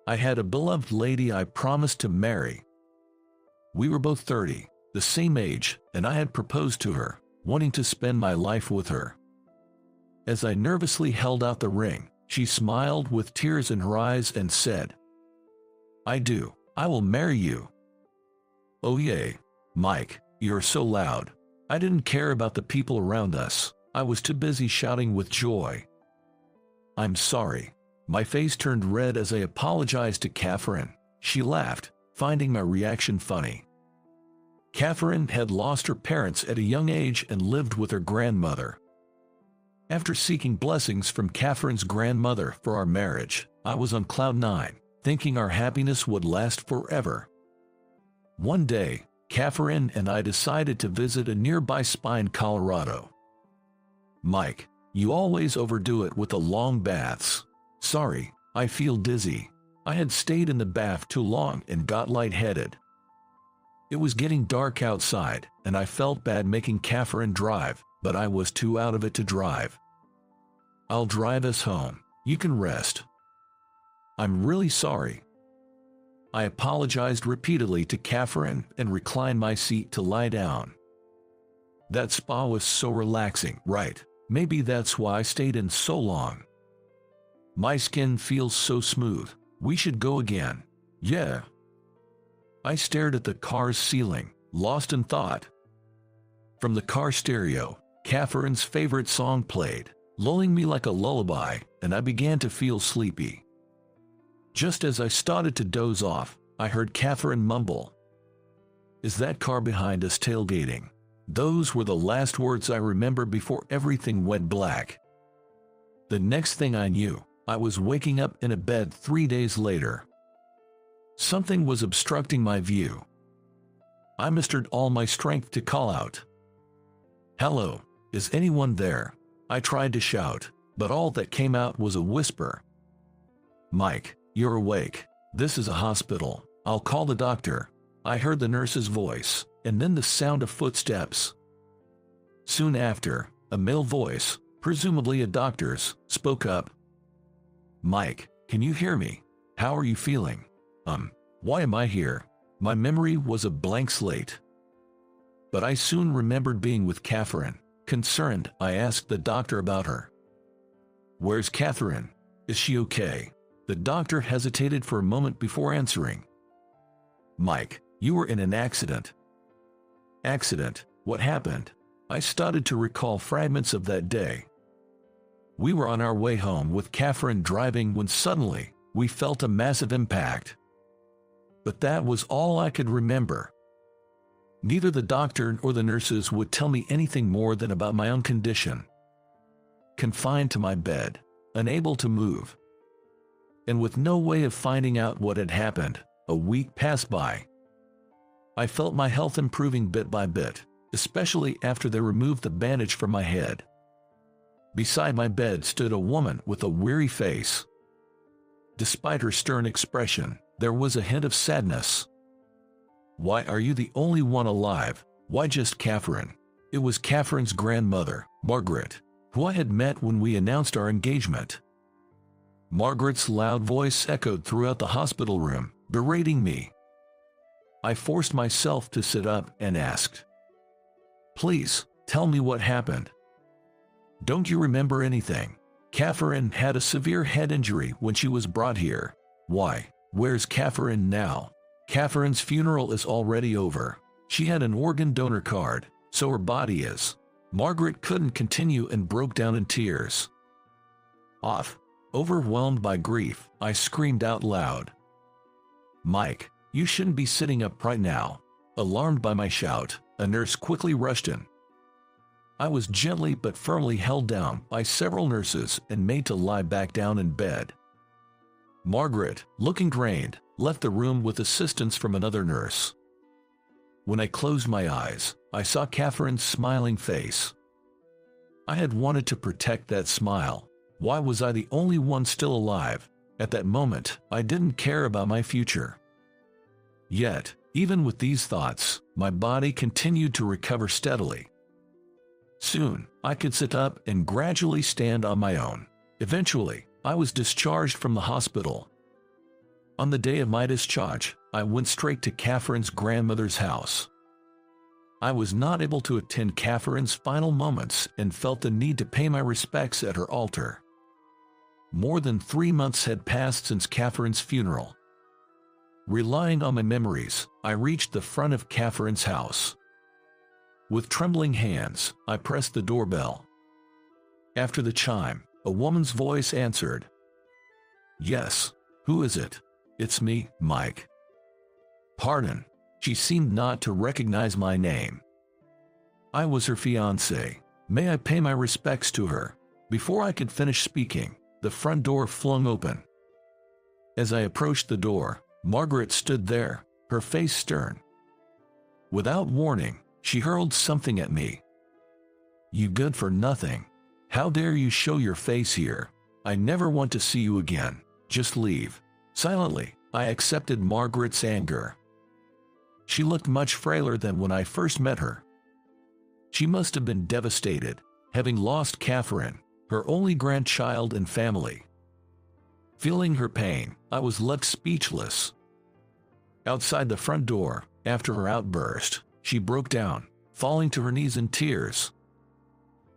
I had a beloved lady I promised to marry. We were both 30, the same age, and I had proposed to her, wanting to spend my life with her. As I nervously held out the ring, she smiled with tears in her eyes and said, "I do. I will marry you." Oh yay. Mike, you're so loud. I didn't care about the people around us. I was too busy shouting with joy. I'm sorry. My face turned red as I apologized to Catherine. She laughed, finding my reaction funny. Catherine had lost her parents at a young age and lived with her grandmother. After seeking blessings from Catherine's grandmother for our marriage, I was on cloud nine, thinking our happiness would last forever. One day, Catherine and I decided to visit a nearby spa in Colorado. Mike, you always overdo it with the long baths. Sorry, I feel dizzy. I had stayed in the bath too long and got lightheaded. It was getting dark outside, and I felt bad making Catherine drive, but I was too out of it to drive. I'll drive us home. You can rest. I'm really sorry. I apologized repeatedly to Catherine and reclined my seat to lie down. That spa was so relaxing, right? Maybe that's why I stayed in so long. My skin feels so smooth. We should go again. Yeah. I stared at the car's ceiling, lost in thought. From the car stereo, Catherine's favorite song played, lulling me like a lullaby, and I began to feel sleepy. Just as I started to doze off, I heard Catherine mumble, "Is that car behind us tailgating?" Those were the last words I remember before everything went black. The next thing I knew, I was waking up in a bed 3 days later. Something was obstructing my view. I mustered all my strength to call out, "Hello, is anyone there?" I tried to shout, but all that came out was a whisper. "Mike, you're awake. This is a hospital. I'll call the doctor." I heard the nurse's voice, and then the sound of footsteps. Soon after, a male voice, presumably a doctor's, spoke up. "Mike, can you hear me? How are you feeling?" Why am I here? My memory was a blank slate. But I soon remembered being with Catherine. Concerned, I asked the doctor about her. "Where's Catherine? Is she okay?" The doctor hesitated for a moment before answering. "Mike, you were in an accident." "Accident? What happened?" I started to recall fragments of that day. We were on our way home with Catherine driving when suddenly, we felt a massive impact. But that was all I could remember. Neither the doctor or the nurses would tell me anything more than about my own condition. Confined to my bed, unable to move, and with no way of finding out what had happened, a week passed by. I felt my health improving bit by bit, especially after they removed the bandage from my head. Beside my bed stood a woman with a weary face. Despite her stern expression, there was a hint of sadness. "Why are you the only one alive? Why just Catherine?" It was Catherine's grandmother, Margaret, who I had met when we announced our engagement. Margaret's loud voice echoed throughout the hospital room, berating me. I forced myself to sit up and asked, "Please, tell me what happened. Don't you remember anything? Catherine had a severe head injury when she was brought here. Why, where's Catherine now? Catherine's funeral is already over. She had an organ donor card, so her body is." Margaret couldn't continue and broke down in tears. Overwhelmed by grief, I screamed out loud, "Mike, you shouldn't be sitting up right now." Alarmed by my shout, a nurse quickly rushed in. I was gently but firmly held down by several nurses and made to lie back down in bed. Margaret, looking drained, left the room with assistance from another nurse. When I closed my eyes, I saw Catherine's smiling face. I had wanted to protect that smile. Why was I the only one still alive? At that moment, I didn't care about my future. Yet, even with these thoughts, my body continued to recover steadily. Soon, I could sit up and gradually stand on my own. Eventually, I was discharged from the hospital. On the day of my discharge, I went straight to Catherine's grandmother's house. I was not able to attend Catherine's final moments and felt the need to pay my respects at her altar. More than 3 months had passed since Catherine's funeral. Relying on my memories, I reached the front of Catherine's house. With trembling hands, I pressed the doorbell. After the chime, a woman's voice answered. "Yes, who is it?" "It's me, Mike." "Pardon." She seemed not to recognize my name. I was her fiancé. May I pay my respects to her? Before I could finish speaking, the front door flung open. As I approached the door, Margaret stood there, her face stern. Without warning, she hurled something at me. "You good for nothing. How dare you show your face here? I never want to see you again. Just leave." Silently, I accepted Margaret's anger. She looked much frailer than when I first met her. She must have been devastated, having lost Catherine, her only grandchild and family. Feeling her pain, I was left speechless. Outside the front door, after her outburst, she broke down, falling to her knees in tears.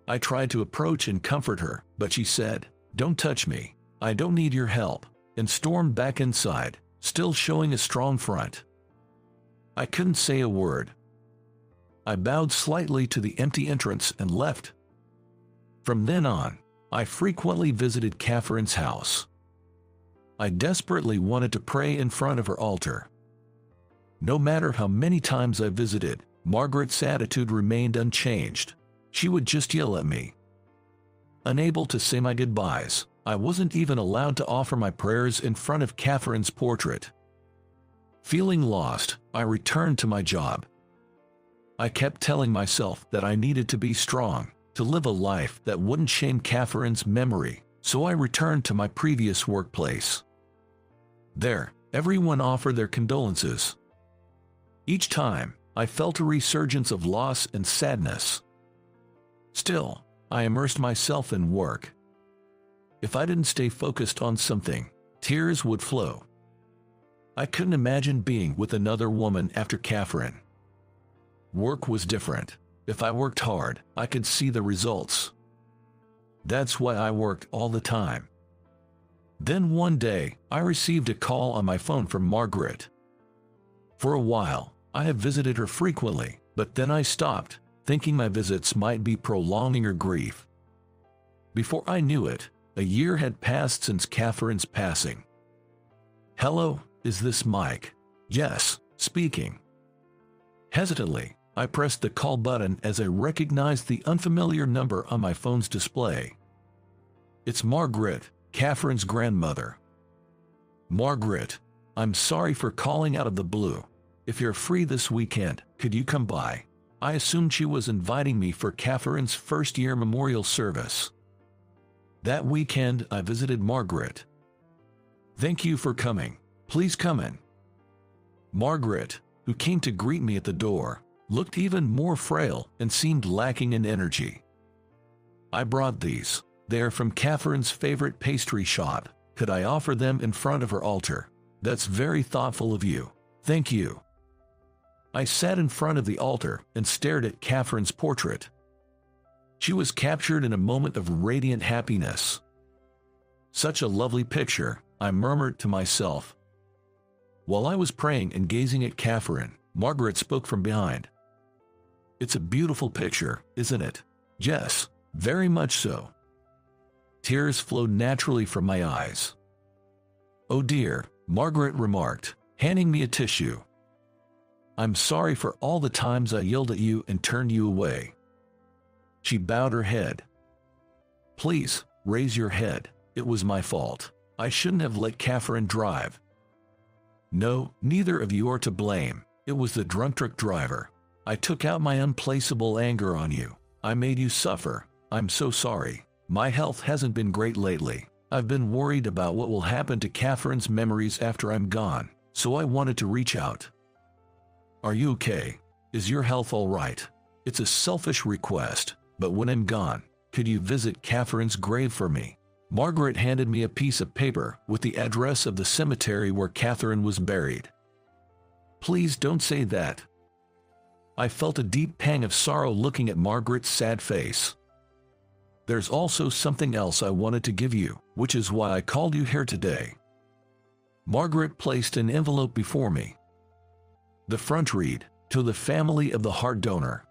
I tried to approach and comfort her, but she said, "Don't touch me, I don't need your help," and stormed back inside, still showing a strong front. I couldn't say a word. I bowed slightly to the empty entrance and left. From then on, I frequently visited Catherine's house. I desperately wanted to pray in front of her altar. No matter how many times I visited, Margaret's attitude remained unchanged. She would just yell at me. Unable to say my goodbyes, I wasn't even allowed to offer my prayers in front of Catherine's portrait. Feeling lost, I returned to my job. I kept telling myself that I needed to be strong, to live a life that wouldn't shame Catherine's memory, so I returned to my previous workplace. There, everyone offered their condolences. Each time, I felt a resurgence of loss and sadness. Still, I immersed myself in work. If I didn't stay focused on something, tears would flow. I couldn't imagine being with another woman after Catherine. Work was different. If I worked hard, I could see the results. That's why I worked all the time. Then one day, I received a call on my phone from Margaret. For a while, I have visited her frequently, but then I stopped, thinking my visits might be prolonging her grief. Before I knew it, a year had passed since Catherine's passing. "Hello, is this Mike?" "Yes, speaking." Hesitantly, I pressed the call button as I recognized the unfamiliar number on my phone's display. "It's Margaret, Catherine's grandmother." "Margaret, I'm sorry for calling out of the blue. If you're free this weekend, could you come by?" I assumed she was inviting me for Catherine's first-year memorial service. That weekend, I visited Margaret. "Thank you for coming. Please come in." Margaret, who came to greet me at the door, looked even more frail and seemed lacking in energy. "I brought these. They are from Catherine's favorite pastry shop. Could I offer them in front of her altar?" "That's very thoughtful of you. Thank you." I sat in front of the altar and stared at Catherine's portrait. She was captured in a moment of radiant happiness. "Such a lovely picture," I murmured to myself. While I was praying and gazing at Catherine, Margaret spoke from behind. "It's a beautiful picture, isn't it?" "Yes, very much so." Tears flowed naturally from my eyes. "Oh dear," Margaret remarked, handing me a tissue. "I'm sorry for all the times I yelled at you and turned you away." She bowed her head. "Please, raise your head. It was my fault. I shouldn't have let Catherine drive." "No, neither of you are to blame. It was the drunk truck driver. I took out my unplaceable anger on you. I made you suffer. I'm so sorry. My health hasn't been great lately. I've been worried about what will happen to Catherine's memories after I'm gone, so I wanted to reach out." "Are you okay? Is your health all right? It's a selfish request, but when I'm gone, could you visit Catherine's grave for me?" Margaret handed me a piece of paper with the address of the cemetery where Catherine was buried. Please don't say that. I felt a deep pang of sorrow looking at Margaret's sad face. There's also something else I wanted to give you, which is why I called you here today. Margaret placed an envelope before me. The front read, "To the family of the heart donor."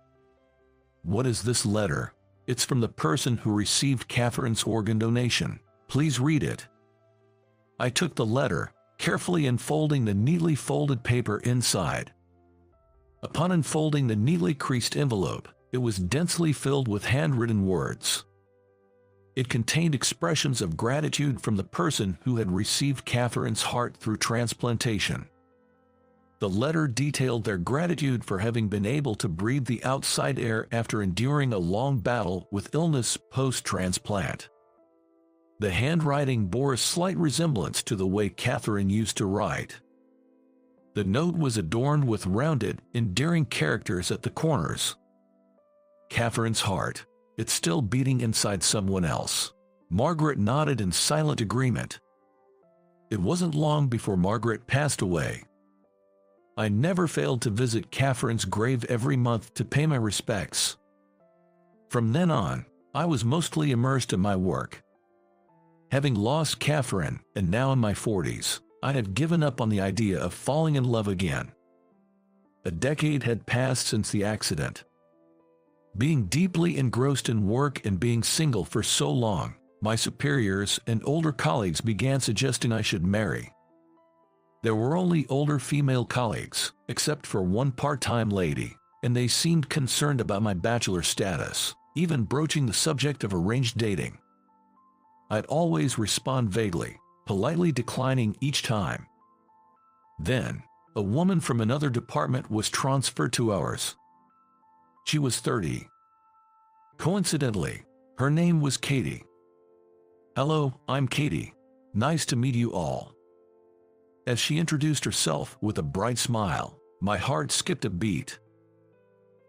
What is this letter? It's from the person who received Catherine's organ donation. Please read it. I took the letter, carefully unfolding the neatly folded paper inside. Upon unfolding the neatly creased envelope, it was densely filled with handwritten words. It contained expressions of gratitude from the person who had received Catherine's heart through transplantation. The letter detailed their gratitude for having been able to breathe the outside air after enduring a long battle with illness post-transplant. The handwriting bore a slight resemblance to the way Catherine used to write. The note was adorned with rounded, endearing characters at the corners. Catherine's heart. It's still beating inside someone else. Margaret nodded in silent agreement. It wasn't long before Margaret passed away. I never failed to visit Catherine's grave every month to pay my respects. From then on, I was mostly immersed in my work. Having lost Catherine, and now in my 40s, I had given up on the idea of falling in love again. A decade had passed since the accident. Being deeply engrossed in work and being single for so long, my superiors and older colleagues began suggesting I should marry. There were only older female colleagues, except for one part-time lady, and they seemed concerned about my bachelor status, even broaching the subject of arranged dating. I'd always respond vaguely, politely declining each time. Then, a woman from another department was transferred to ours. She was 30. Coincidentally, her name was Katie. "Hello, I'm Katie. Nice to meet you all." As she introduced herself with a bright smile, my heart skipped a beat.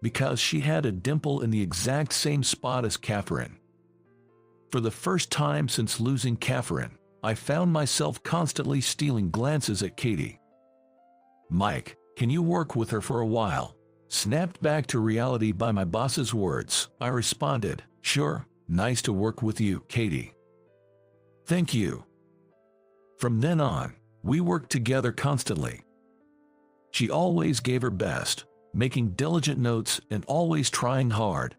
Because she had a dimple in the exact same spot as Catherine. For the first time since losing Catherine, I found myself constantly stealing glances at Katie. "Mike, can you work with her for a while?" Snapped back to reality by my boss's words, I responded, "Sure, nice to work with you, Katie." "Thank you." From then on, we worked together constantly. She always gave her best, making diligent notes and always trying hard.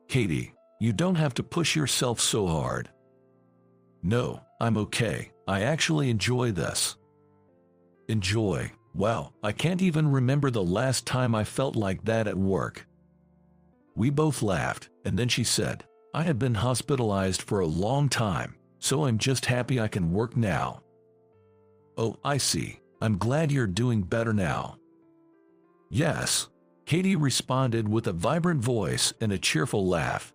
"Katie, you don't have to push yourself so hard." "No, I'm okay. I actually enjoy this." Enjoy. Wow, I can't even remember the last time I felt like that at work. We both laughed, and then she said, "I have been hospitalized for a long time, so I'm just happy I can work now." "Oh, I see. I'm glad you're doing better now." "Yes," Katie responded with a vibrant voice and a cheerful laugh.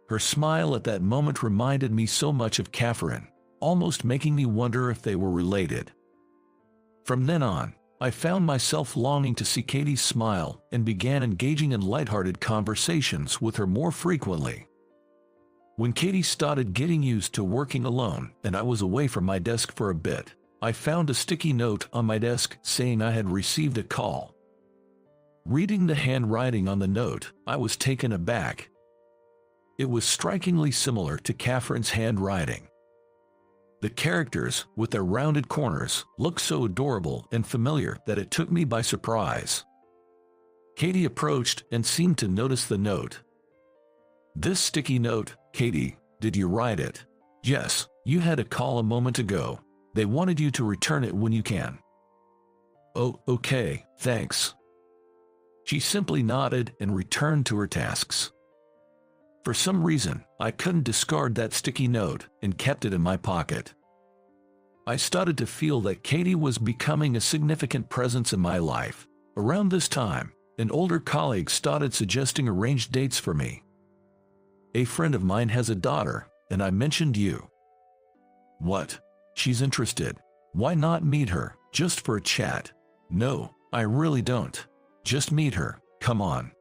Her smile at that moment reminded me so much of Catherine, almost making me wonder if they were related. From then on, I found myself longing to see Katie smile and began engaging in lighthearted conversations with her more frequently. When Katie started getting used to working alone and I was away from my desk for a bit, I found a sticky note on my desk saying I had received a call. Reading the handwriting on the note, I was taken aback. It was strikingly similar to Catherine's handwriting. The characters, with their rounded corners, looked so adorable and familiar that it took me by surprise. Katie approached and seemed to notice the note. "This sticky note, Katie, did you write it?" "Yes, you had a call a moment ago. They wanted you to return it when you can." "Oh, okay, thanks." She simply nodded and returned to her tasks. For some reason, I couldn't discard that sticky note and kept it in my pocket. I started to feel that Katie was becoming a significant presence in my life. Around this time, an older colleague started suggesting arranged dates for me. "A friend of mine has a daughter, and I mentioned you." "What? She's interested. Why not meet her, just for a chat?" "No, I really don't. Just meet her, come on."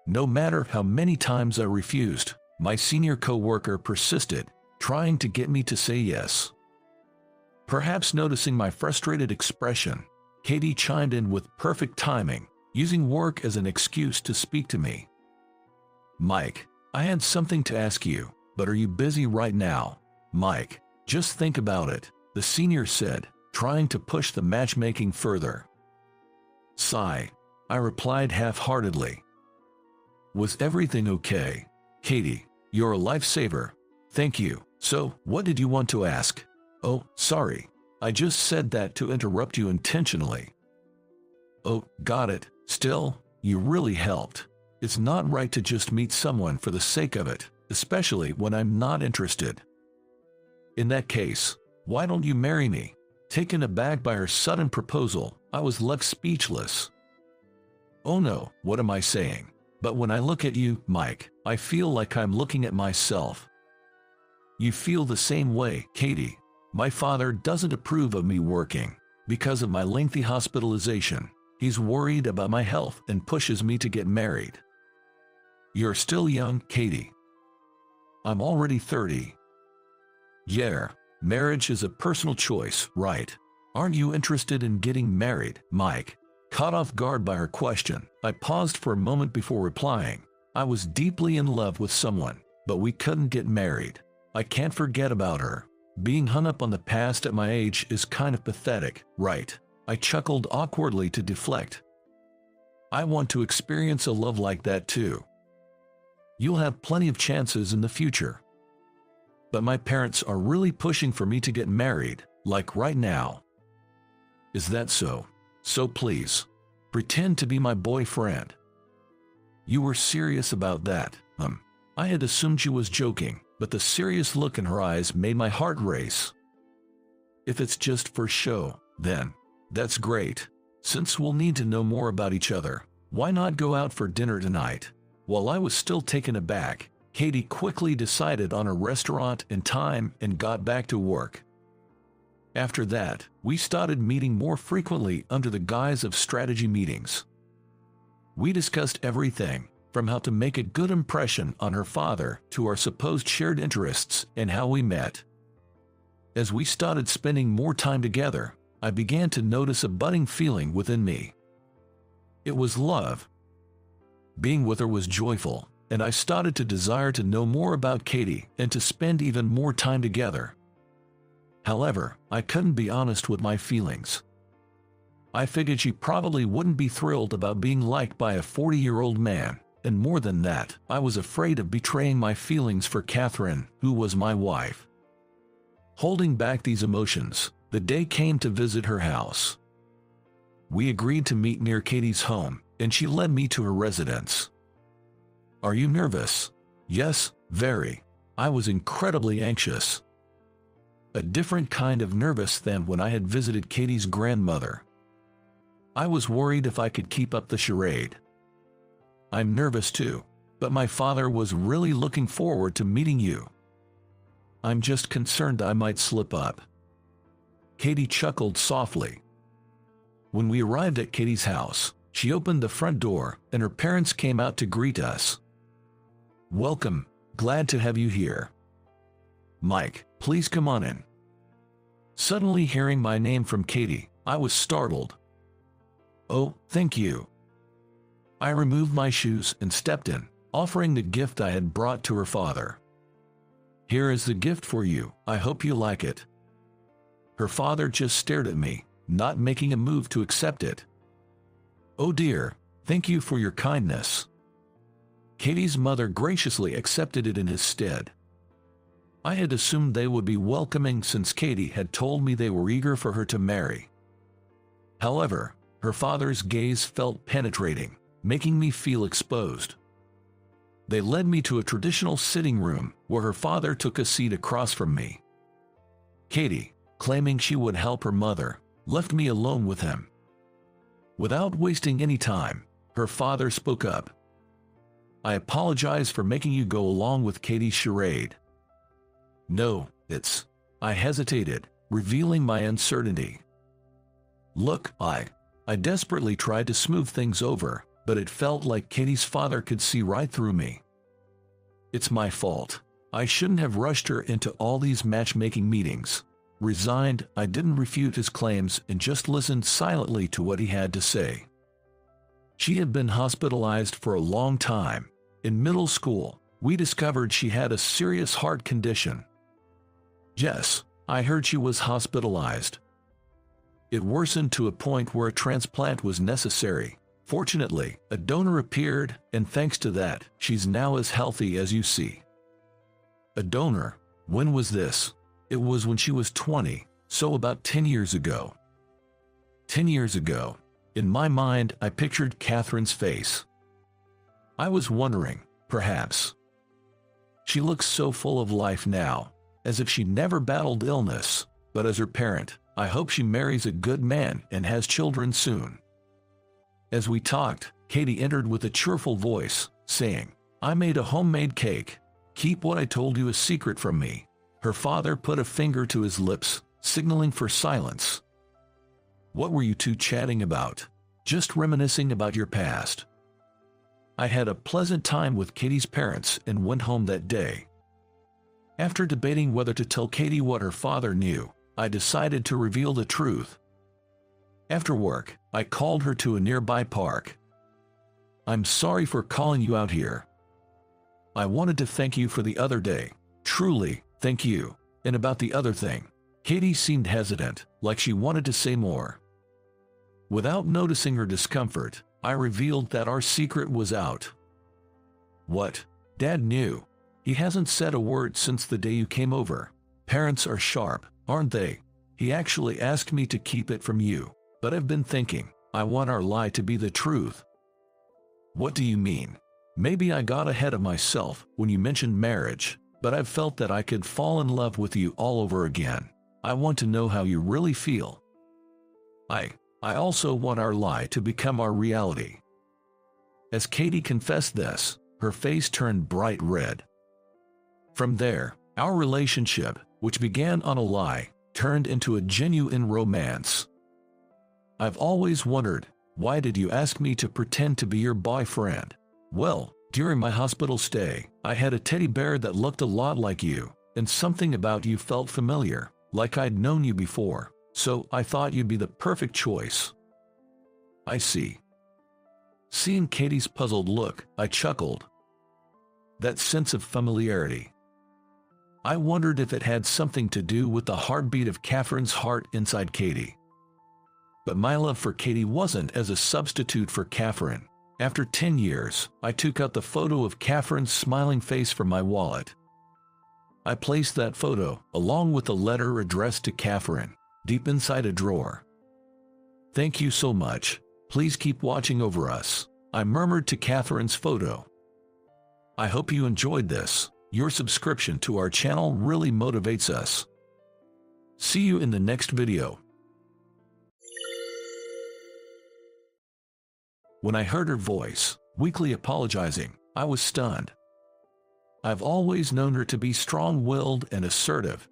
No matter how many times I refused, My senior coworker persisted, trying to get me to say yes. Perhaps noticing my frustrated expression, Katie chimed in with perfect timing, using work as an excuse to speak to me. Mike, I had something to ask you, but are you busy right now? Mike, just think about it, the senior said, trying to push the matchmaking further. Sigh, I replied half-heartedly. Was everything okay? Katie, you're a lifesaver. Thank you. So, what did you want to ask? Oh, sorry. I just said that to interrupt you intentionally. Oh, got it. Still, you really helped. It's not right to just meet someone for the sake of it, especially when I'm not interested. In that case, why don't you marry me? Taken aback by her sudden proposal, I was left speechless. Oh no, what am I saying? But when I look at you, Mike, I feel like I'm looking at myself. You feel the same way, Katie. My father doesn't approve of me working. Because of my lengthy hospitalization, he's worried about my health and pushes me to get married. You're still young, Katie. I'm already 30. Yeah, marriage is a personal choice, right? Aren't you interested in getting married, Mike? Caught off guard by her question, I paused for a moment before replying. I was deeply in love with someone, but we couldn't get married. I can't forget about her. Being hung up on the past at my age is kind of pathetic, right? I chuckled awkwardly to deflect. I want to experience a love like that too. You'll have plenty of chances in the future. But my parents are really pushing for me to get married, like right now. Is that so? So please, pretend to be my boyfriend. You were serious about that, I had assumed she was joking, but the serious look in her eyes made my heart race. If it's just for show, then that's great. Since we'll need to know more about each other, why not go out for dinner tonight? While I was still taken aback, Katie quickly decided on a restaurant and time and got back to work. After that, we started meeting more frequently under the guise of strategy meetings. We discussed everything, from how to make a good impression on her father to our supposed shared interests and how we met. As we started spending more time together, I began to notice a budding feeling within me. It was love. Being with her was joyful, and I started to desire to know more about Katie and to spend even more time together. However, I couldn't be honest with my feelings. I figured she probably wouldn't be thrilled about being liked by a 40-year-old man, and more than that, I was afraid of betraying my feelings for Catherine, who was my wife. Holding back these emotions, the day came to visit her house. We agreed to meet near Katie's home, and she led me to her residence. Are you nervous? Yes, very. I was incredibly anxious. A different kind of nervous than when I had visited Katie's grandmother. I was worried if I could keep up the charade. I'm nervous too, but my father was really looking forward to meeting you. I'm just concerned I might slip up. Katie chuckled softly. When we arrived at Katie's house, she opened the front door and her parents came out to greet us. Welcome, glad to have you here. Mike, please come on in. Suddenly hearing my name from Katie, I was startled. Oh, thank you. I removed my shoes and stepped in, offering the gift I had brought to her father. Here is the gift for you, I hope you like it. Her father just stared at me, not making a move to accept it. Oh dear, thank you for your kindness. Katie's mother graciously accepted it in his stead. I had assumed they would be welcoming since Katie had told me they were eager for her to marry. However, her father's gaze felt penetrating, making me feel exposed. They led me to a traditional sitting room where her father took a seat across from me. Katie, claiming she would help her mother, left me alone with him. Without wasting any time, her father spoke up. I apologize for making you go along with Katie's charade. No, I hesitated, revealing my uncertainty. Look, I desperately tried to smooth things over, but it felt like Katie's father could see right through me. It's my fault. I shouldn't have rushed her into all these matchmaking meetings. Resigned, I didn't refute his claims and just listened silently to what he had to say. She had been hospitalized for a long time. In middle school, we discovered she had a serious heart condition. Yes, I heard she was hospitalized. It worsened to a point where a transplant was necessary. Fortunately, a donor appeared, and thanks to that, she's now as healthy as you see. A donor? When was this? It was when she was 20, so about 10 years ago. 10 years ago. In my mind, I pictured Catherine's face. I was wondering, perhaps. She looks so full of life now, as if she never battled illness, but as her parent, I hope she marries a good man and has children soon. As we talked, Katie entered with a cheerful voice, saying, "I made a homemade cake. Keep what I told you a secret from me." Her father put a finger to his lips, signaling for silence. "What were you two chatting about?" "Just reminiscing about your past." I had a pleasant time with Katie's parents and went home that day. After debating whether to tell Katie what her father knew, I decided to reveal the truth. After work, I called her to a nearby park. "I'm sorry for calling you out here. I wanted to thank you for the other day. Truly, thank you. And about the other thing." Katie seemed hesitant, like she wanted to say more. Without noticing her discomfort, I revealed that our secret was out. "What?" "Dad knew. He hasn't said a word since the day you came over. Parents are sharp, aren't they? He actually asked me to keep it from you, but I've been thinking, I want our lie to be the truth." "What do you mean?" "Maybe I got ahead of myself when you mentioned marriage, but I've felt that I could fall in love with you all over again. I want to know how you really feel. I also want our lie to become our reality." As Katie confessed this, her face turned bright red. From there, our relationship, which began on a lie, turned into a genuine romance. "I've always wondered, why did you ask me to pretend to be your boyfriend?" "Well, during my hospital stay, I had a teddy bear that looked a lot like you, and something about you felt familiar, like I'd known you before. So I thought you'd be the perfect choice." "I see." Seeing Katie's puzzled look, I chuckled. That sense of familiarity. I wondered if it had something to do with the heartbeat of Catherine's heart inside Katie. But my love for Katie wasn't as a substitute for Catherine. After 10 years, I took out the photo of Catherine's smiling face from my wallet. I placed that photo, along with a letter addressed to Catherine, deep inside a drawer. "Thank you so much. Please keep watching over us," I murmured to Catherine's photo. I hope you enjoyed this. Your subscription to our channel really motivates us. See you in the next video. When I heard her voice, weakly apologizing, I was stunned. I've always known her to be strong-willed and assertive.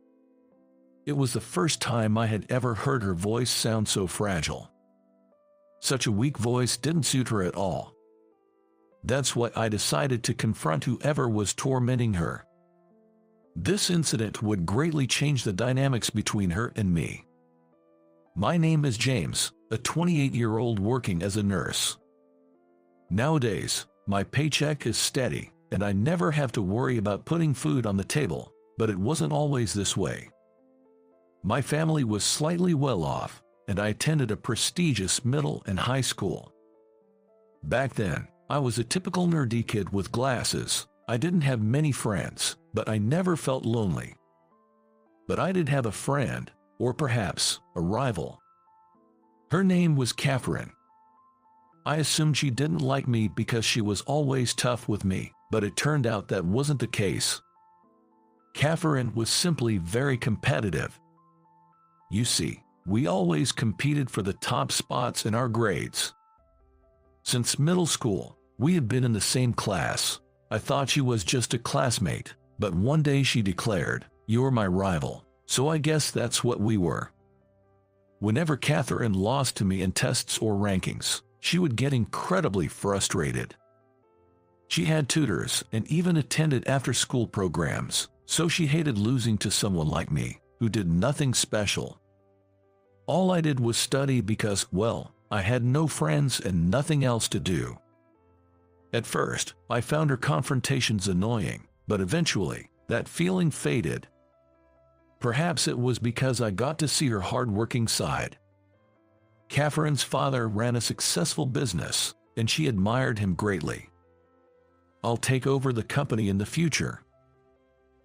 It was the first time I had ever heard her voice sound so fragile. Such a weak voice didn't suit her at all. That's why I decided to confront whoever was tormenting her. This incident would greatly change the dynamics between her and me. My name is James, a 28-year-old working as a nurse. Nowadays, my paycheck is steady, and I never have to worry about putting food on the table, but it wasn't always this way. My family was slightly well off, and I attended a prestigious middle and high school. Back then, I was a typical nerdy kid with glasses. I didn't have many friends, but I never felt lonely. But I did have a friend, or perhaps a rival. Her name was Catherine. I assumed she didn't like me because she was always tough with me, but it turned out that wasn't the case. Catherine was simply very competitive. You see, we always competed for the top spots in our grades. Since middle school, we had been in the same class. I thought she was just a classmate, but one day she declared, "You're my rival," so I guess that's what we were. Whenever Catherine lost to me in tests or rankings, she would get incredibly frustrated. She had tutors and even attended after-school programs, so she hated losing to someone like me, who did nothing special. All I did was study because, well, I had no friends and nothing else to do. At first, I found her confrontations annoying, but eventually, that feeling faded. Perhaps it was because I got to see her hard-working side. Catherine's father ran a successful business, and she admired him greatly. "I'll take over the company in the future."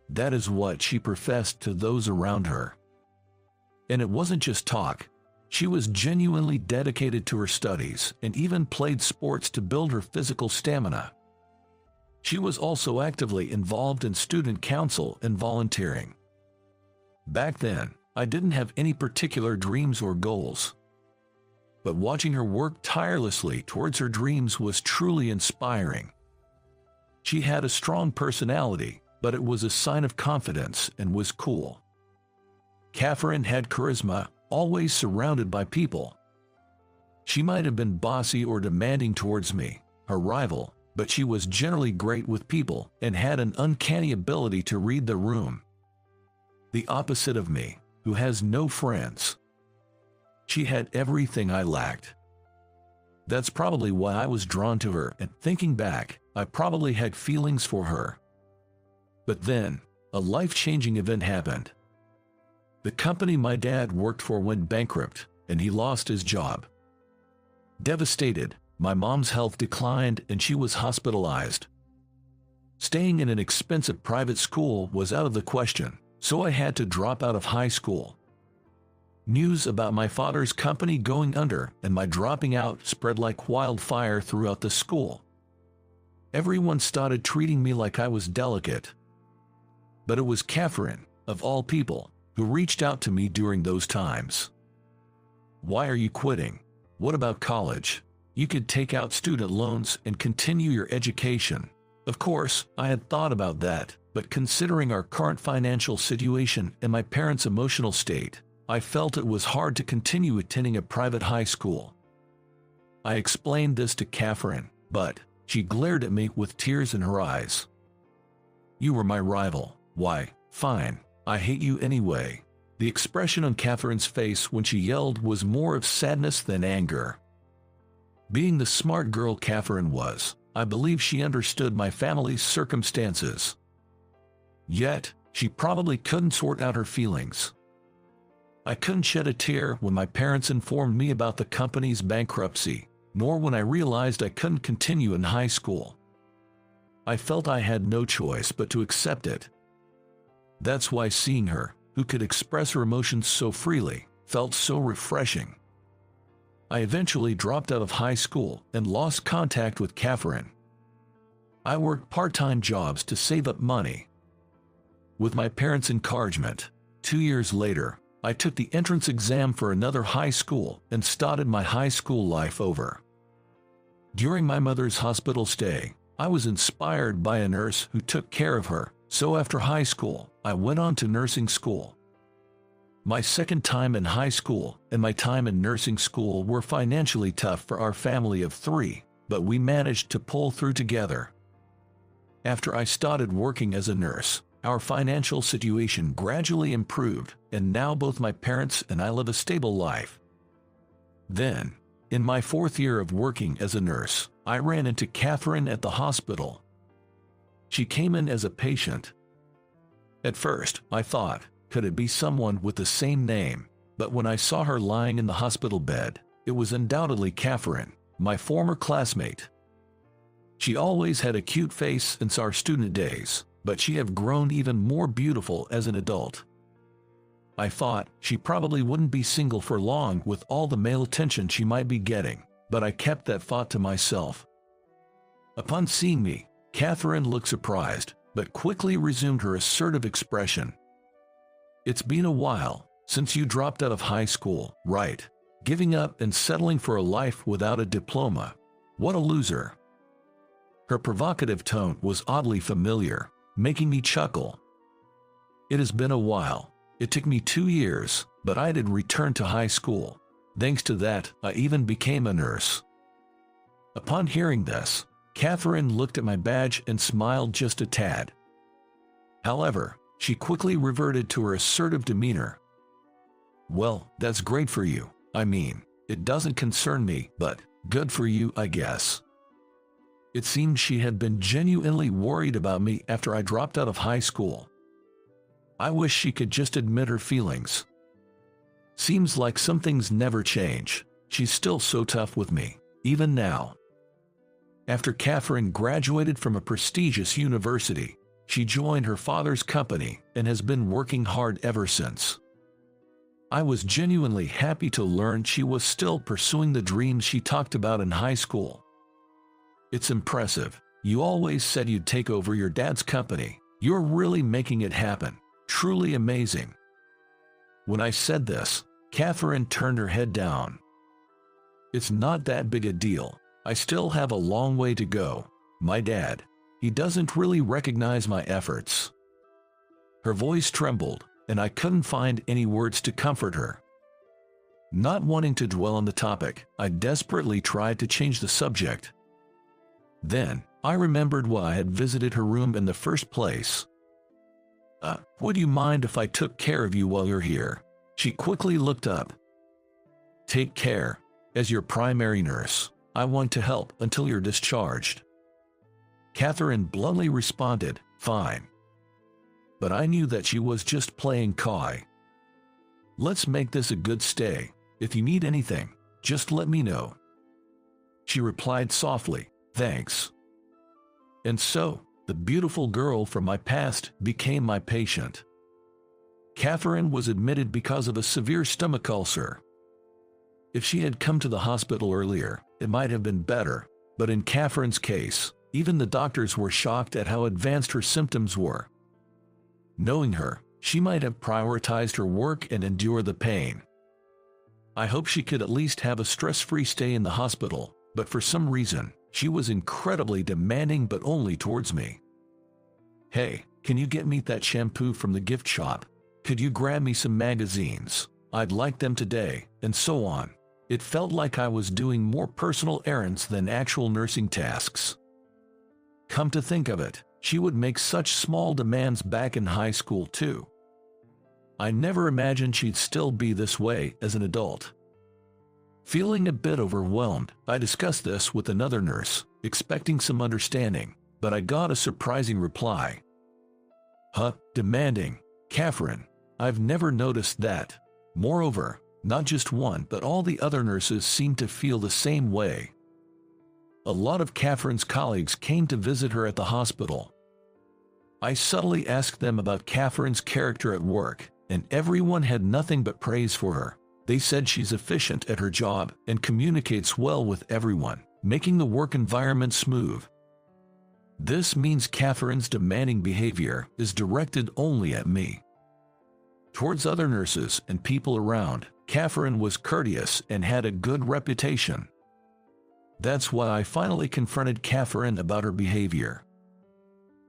That is what she professed to those around her. And it wasn't just talk. She was genuinely dedicated to her studies and even played sports to build her physical stamina. She was also actively involved in student council and volunteering. Back then, I didn't have any particular dreams or goals. But watching her work tirelessly towards her dreams was truly inspiring. She had a strong personality, but it was a sign of confidence and was cool. Catherine had charisma, always surrounded by people. She might have been bossy or demanding towards me, her rival, but she was generally great with people and had an uncanny ability to read the room. The opposite of me, who has no friends. She had everything I lacked. That's probably why I was drawn to her, and thinking back, I probably had feelings for her. But then, a life-changing event happened. The company my dad worked for went bankrupt, and he lost his job. Devastated, my mom's health declined and she was hospitalized. Staying in an expensive private school was out of the question, so I had to drop out of high school. News about my father's company going under and my dropping out spread like wildfire throughout the school. Everyone started treating me like I was delicate. But it was Catherine, of all people, who reached out to me during those times. "Why are you quitting? What about college? You could take out student loans and continue your education." Of course, I had thought about that, but considering our current financial situation and my parents' emotional state, I felt it was hard to continue attending a private high school. I explained this to Catherine, but she glared at me with tears in her eyes. "You were my rival. Why, fine. I hate you anyway." The expression on Catherine's face when she yelled was more of sadness than anger. Being the smart girl Catherine was, I believe she understood my family's circumstances. Yet, she probably couldn't sort out her feelings. I couldn't shed a tear when my parents informed me about the company's bankruptcy, nor when I realized I couldn't continue in high school. I felt I had no choice but to accept it. That's why seeing her, who could express her emotions so freely, felt so refreshing. I eventually dropped out of high school and lost contact with Catherine. I worked part-time jobs to save up money. With my parents' encouragement, 2 years later, I took the entrance exam for another high school and started my high school life over. During my mother's hospital stay, I was inspired by a nurse who took care of her, so after high school, I went on to nursing school. My second time in high school and my time in nursing school were financially tough for our family of 3, but we managed to pull through together. After I started working as a nurse, our financial situation gradually improved, and now both my parents and I live a stable life. Then, in my 4th year of working as a nurse, I ran into Catherine at the hospital. She came in as a patient. At first, I thought, could it be someone with the same name? But when I saw her lying in the hospital bed, it was undoubtedly Catherine, my former classmate. She always had a cute face since our student days, but she had grown even more beautiful as an adult. I thought she probably wouldn't be single for long with all the male attention she might be getting, but I kept that thought to myself. Upon seeing me, Catherine looked surprised, but quickly resumed her assertive expression. "It's been a while since you dropped out of high school, right? Giving up and settling for a life without a diploma. What a loser." Her provocative tone was oddly familiar, making me chuckle. It has been a while. It took me 2 years, but I did return to high school. Thanks to that, I even became a nurse. Upon hearing this, Catherine looked at my badge and smiled just a tad. However, she quickly reverted to her assertive demeanor. "Well, that's great for you. I mean, it doesn't concern me, but good for you, I guess." It seemed she had been genuinely worried about me after I dropped out of high school. I wish she could just admit her feelings. Seems like some things never change. She's still so tough with me, even now. After Catherine graduated from a prestigious university, she joined her father's company and has been working hard ever since. I was genuinely happy to learn she was still pursuing the dreams she talked about in high school. "It's impressive. You always said you'd take over your dad's company. You're really making it happen. Truly amazing." When I said this, Catherine turned her head down. "It's not that big a deal. I still have a long way to go. My dad, he doesn't really recognize my efforts." Her voice trembled, and I couldn't find any words to comfort her. Not wanting to dwell on the topic, I desperately tried to change the subject. Then, I remembered why I had visited her room in the first place. Would you mind if I took care of you while you're here?" She quickly looked up. "Take care. As your primary nurse, I want to help until you're discharged." Catherine bluntly responded, "Fine." But I knew that she was just playing coy. "Let's make this a good stay. If you need anything, just let me know." She replied softly, "Thanks." And so, the beautiful girl from my past became my patient. Catherine was admitted because of a severe stomach ulcer. If she had come to the hospital earlier, it might have been better, but in Catherine's case, even the doctors were shocked at how advanced her symptoms were. Knowing her, she might have prioritized her work and endure the pain. I hoped she could at least have a stress-free stay in the hospital, but for some reason, she was incredibly demanding, but only towards me. "Hey, can you get me that shampoo from the gift shop? Could you grab me some magazines? I'd like them today," and so on. It felt like I was doing more personal errands than actual nursing tasks. Come to think of it, she would make such small demands back in high school too. I never imagined she'd still be this way as an adult. Feeling a bit overwhelmed, I discussed this with another nurse, expecting some understanding, but I got a surprising reply. Demanding? Catherine, I've never noticed that. Moreover, not just one but all the other nurses seem to feel the same way. A lot of Catherine's colleagues came to visit her at the hospital. I subtly asked them about Catherine's character at work, and everyone had nothing but praise for her. They said she's efficient at her job and communicates well with everyone, making the work environment smooth. This means Catherine's demanding behavior is directed only at me. Towards other nurses and people around, Catherine was courteous and had a good reputation. That's why I finally confronted Catherine about her behavior.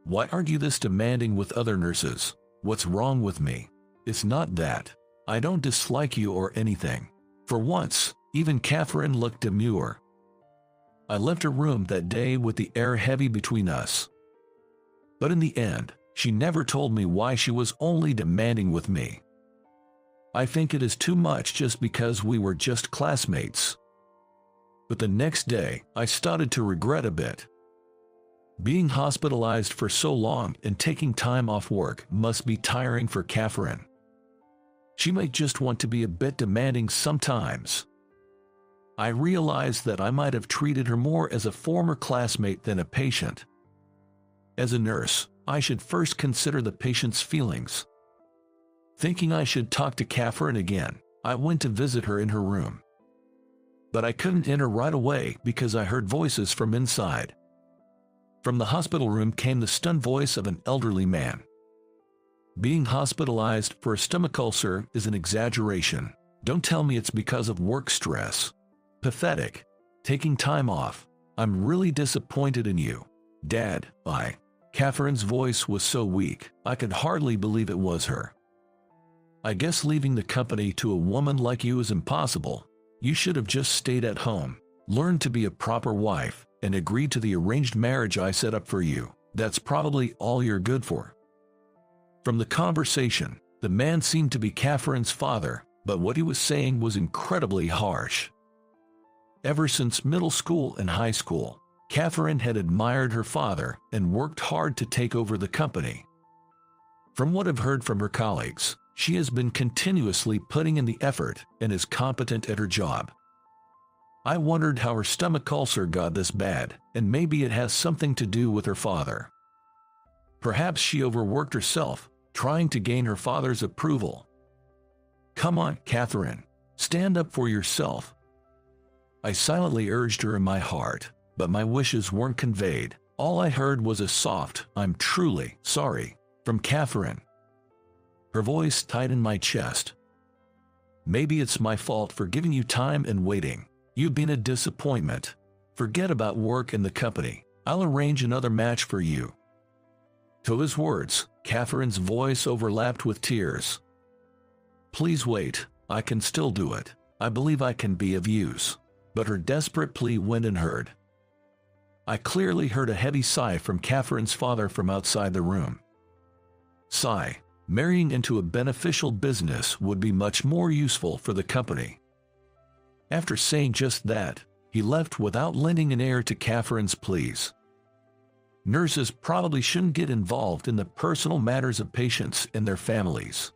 "Why aren't you this demanding with other nurses? What's wrong with me? It's not that. I don't dislike you or anything." For once, even Catherine looked demure. I left her room that day with the air heavy between us. But in the end, she never told me why she was only demanding with me. I think it is too much just because we were just classmates. But the next day, I started to regret a bit. Being hospitalized for so long and taking time off work must be tiring for Catherine. She might just want to be a bit demanding sometimes. I realized that I might have treated her more as a former classmate than a patient. As a nurse, I should first consider the patient's feelings. Thinking I should talk to Catherine again, I went to visit her in her room. But I couldn't enter right away because I heard voices from inside. From the hospital room came the stunned voice of an elderly man. "Being hospitalized for a stomach ulcer is an exaggeration. Don't tell me it's because of work stress. Pathetic. Taking time off. I'm really disappointed in you, Dad." Catherine's voice was so weak, I could hardly believe it was her. "I guess leaving the company to a woman like you is impossible. You should have just stayed at home, learned to be a proper wife, and agreed to the arranged marriage I set up for you. That's probably all you're good for." From the conversation, the man seemed to be Catherine's father, but what he was saying was incredibly harsh. Ever since middle school and high school, Catherine had admired her father and worked hard to take over the company. From what I've heard from her colleagues, she has been continuously putting in the effort and is competent at her job. I wondered how her stomach ulcer got this bad, and maybe it has something to do with her father. Perhaps she overworked herself, trying to gain her father's approval. "Come on, Catherine, stand up for yourself." I silently urged her in my heart, but my wishes weren't conveyed. All I heard was a soft, "I'm truly sorry," from Catherine. Her voice tightened my chest. "Maybe it's my fault for giving you time and waiting. You've been a disappointment. Forget about work in the company. I'll arrange another match for you." To his words, Catherine's voice overlapped with tears. "Please wait, I can still do it. I believe I can be of use." But her desperate plea went unheard. I clearly heard a heavy sigh from Catherine's father from outside the room. Sigh, marrying into a beneficial business would be much more useful for the company. After saying just that, he left without lending an ear to Catherine's pleas. Nurses probably shouldn't get involved in the personal matters of patients and their families.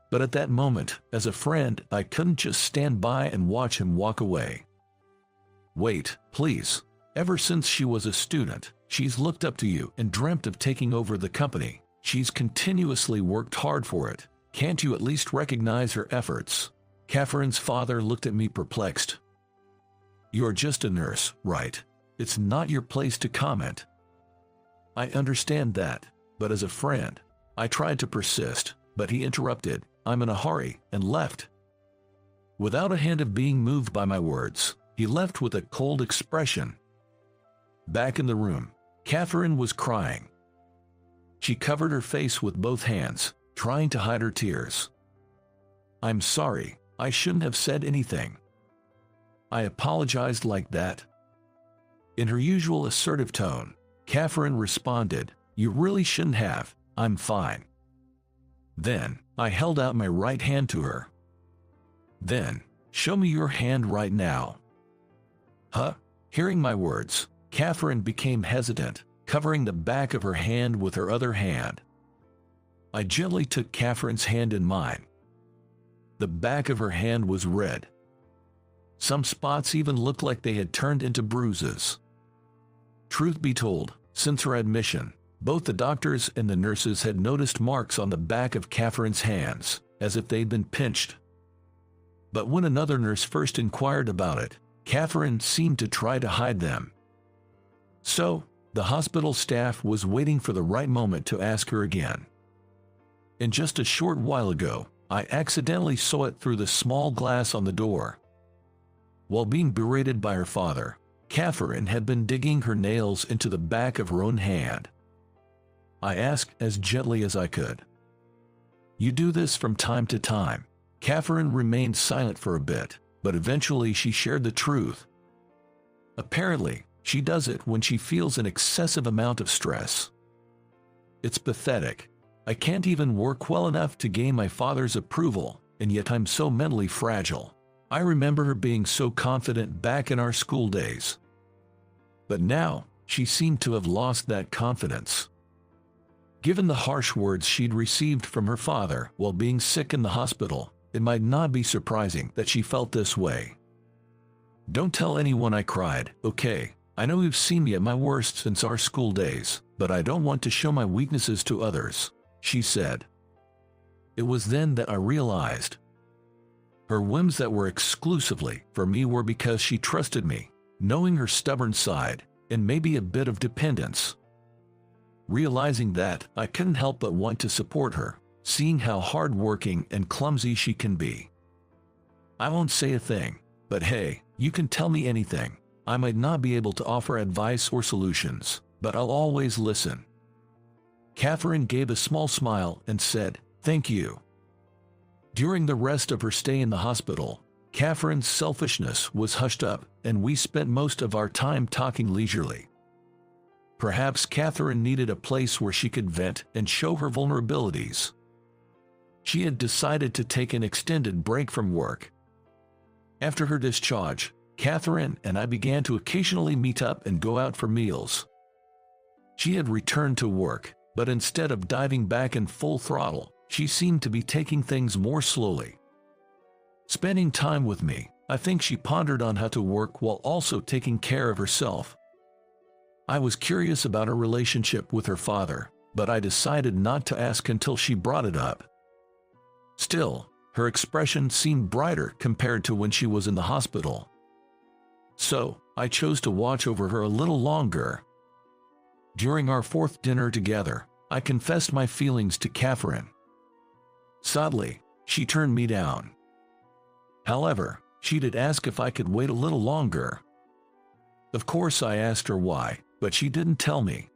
But at that moment, as a friend, I couldn't just stand by and watch him walk away. "Wait, please. Ever since she was a student, she's looked up to you and dreamt of taking over the company. She's continuously worked hard for it. Can't you at least recognize her efforts?" Catherine's father looked at me perplexed. "You're just a nurse, right? It's not your place to comment." I understand that, but as a friend, I tried to persist, but he interrupted, "I'm in a hurry," and left. Without a hint of being moved by my words, he left with a cold expression. Back in the room, Catherine was crying. She covered her face with both hands, trying to hide her tears. "I'm sorry, I shouldn't have said anything. I apologized like that." In her usual assertive tone, Catherine responded, "You really shouldn't have, I'm fine." Then, I held out my right hand to her. "Then, show me your hand right now." "Huh?" Hearing my words, Catherine became hesitant, covering the back of her hand with her other hand. I gently took Catherine's hand in mine. The back of her hand was red. Some spots even looked like they had turned into bruises. Truth be told, since her admission, both the doctors and the nurses had noticed marks on the back of Catherine's hands, as if they'd been pinched. But when another nurse first inquired about it, Catherine seemed to try to hide them. So, the hospital staff was waiting for the right moment to ask her again. And just a short while ago, I accidentally saw it through the small glass on the door. While being berated by her father, Catherine had been digging her nails into the back of her own hand. I asked as gently as I could. "You do this from time to time." Catherine remained silent for a bit, but eventually she shared the truth. Apparently, she does it when she feels an excessive amount of stress. "It's pathetic. I can't even work well enough to gain my father's approval, and yet I'm so mentally fragile. I remember her being so confident back in our school days. But now, she seemed to have lost that confidence." Given the harsh words she'd received from her father while being sick in the hospital, it might not be surprising that she felt this way. "Don't tell anyone," I cried, "okay? I know you've seen me at my worst since our school days, but I don't want to show my weaknesses to others," she said. It was then that I realized her whims that were exclusively for me were because she trusted me, knowing her stubborn side, and maybe a bit of dependence. Realizing that, I couldn't help but want to support her, seeing how hard-working and clumsy she can be. "I won't say a thing, but hey, you can tell me anything. I might not be able to offer advice or solutions, but I'll always listen." Catherine gave a small smile and said, "Thank you." During the rest of her stay in the hospital, Catherine's selfishness was hushed up and we spent most of our time talking leisurely. Perhaps Catherine needed a place where she could vent and show her vulnerabilities. She had decided to take an extended break from work. After her discharge, Catherine and I began to occasionally meet up and go out for meals. She had returned to work, but instead of diving back in full throttle, she seemed to be taking things more slowly. Spending time with me, I think she pondered on how to work while also taking care of herself. I was curious about her relationship with her father, but I decided not to ask until she brought it up. Still, her expression seemed brighter compared to when she was in the hospital. So, I chose to watch over her a little longer. During our fourth dinner together, I confessed my feelings to Catherine. Sadly, she turned me down. However, she did ask if I could wait a little longer. Of course, I asked her why, but she didn't tell me.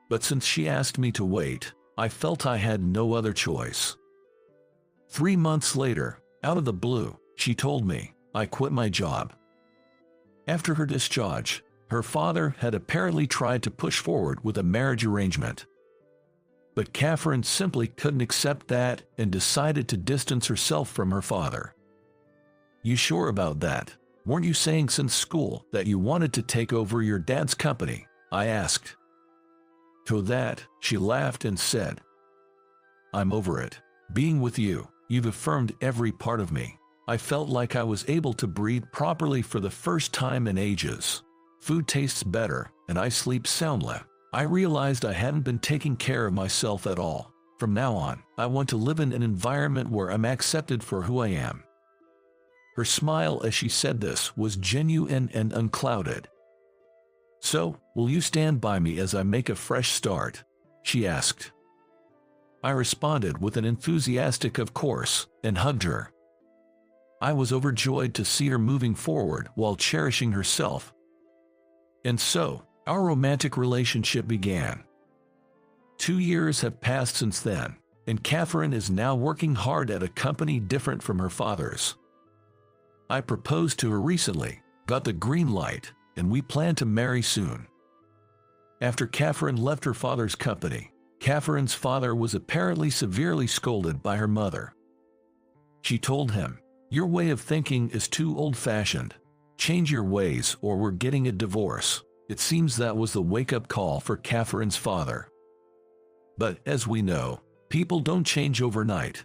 But since she asked me to wait, I felt I had no other choice. 3 months later, out of the blue, she told me, I quit my job. After her discharge, her father had apparently tried to push forward with a marriage arrangement. But Catherine simply couldn't accept that and decided to distance herself from her father. You sure about that? Weren't you saying since school that you wanted to take over your dad's company? I asked. To that, she laughed and said, I'm over it. Being with you, you've affirmed every part of me. I felt like I was able to breathe properly for the first time in ages. Food tastes better, and I sleep soundly. I realized I hadn't been taking care of myself at all. From now on, I want to live in an environment where I'm accepted for who I am. Her smile as she said this was genuine and unclouded. So, will you stand by me as I make a fresh start? She asked. I responded with an enthusiastic of course, and hugged her. I was overjoyed to see her moving forward while cherishing herself. And so, our romantic relationship began. 2 years have passed since then, and Catherine is now working hard at a company different from her father's. I proposed to her recently, got the green light, and we plan to marry soon. After Catherine left her father's company, Catherine's father was apparently severely scolded by her mother. She told him, "Your way of thinking is too old-fashioned. Change your ways or we're getting a divorce." It seems that was the wake-up call for Catherine's father. But as we know, people don't change overnight.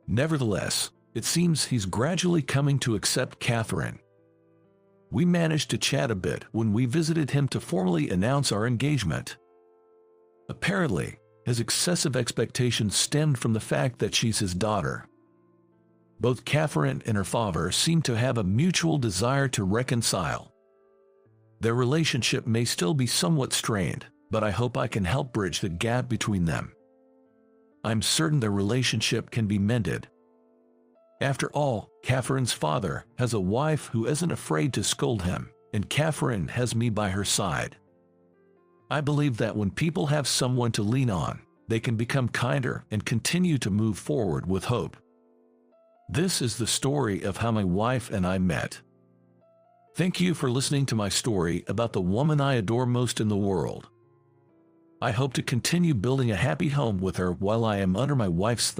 Nevertheless, it seems he's gradually coming to accept Catherine. We managed to chat a bit when we visited him to formally announce our engagement. Apparently, his excessive expectations stemmed from the fact that she's his daughter. Both Catherine and her father seem to have a mutual desire to reconcile. Their relationship may still be somewhat strained, but I hope I can help bridge the gap between them. I'm certain their relationship can be mended. After all, Catherine's father has a wife who isn't afraid to scold him, and Catherine has me by her side. I believe that when people have someone to lean on, they can become kinder and continue to move forward with hope. This is the story of how my wife and I met. Thank you for listening to my story about the woman I adore most in the world. I hope to continue building a happy home with her while I am under my wife's thumb.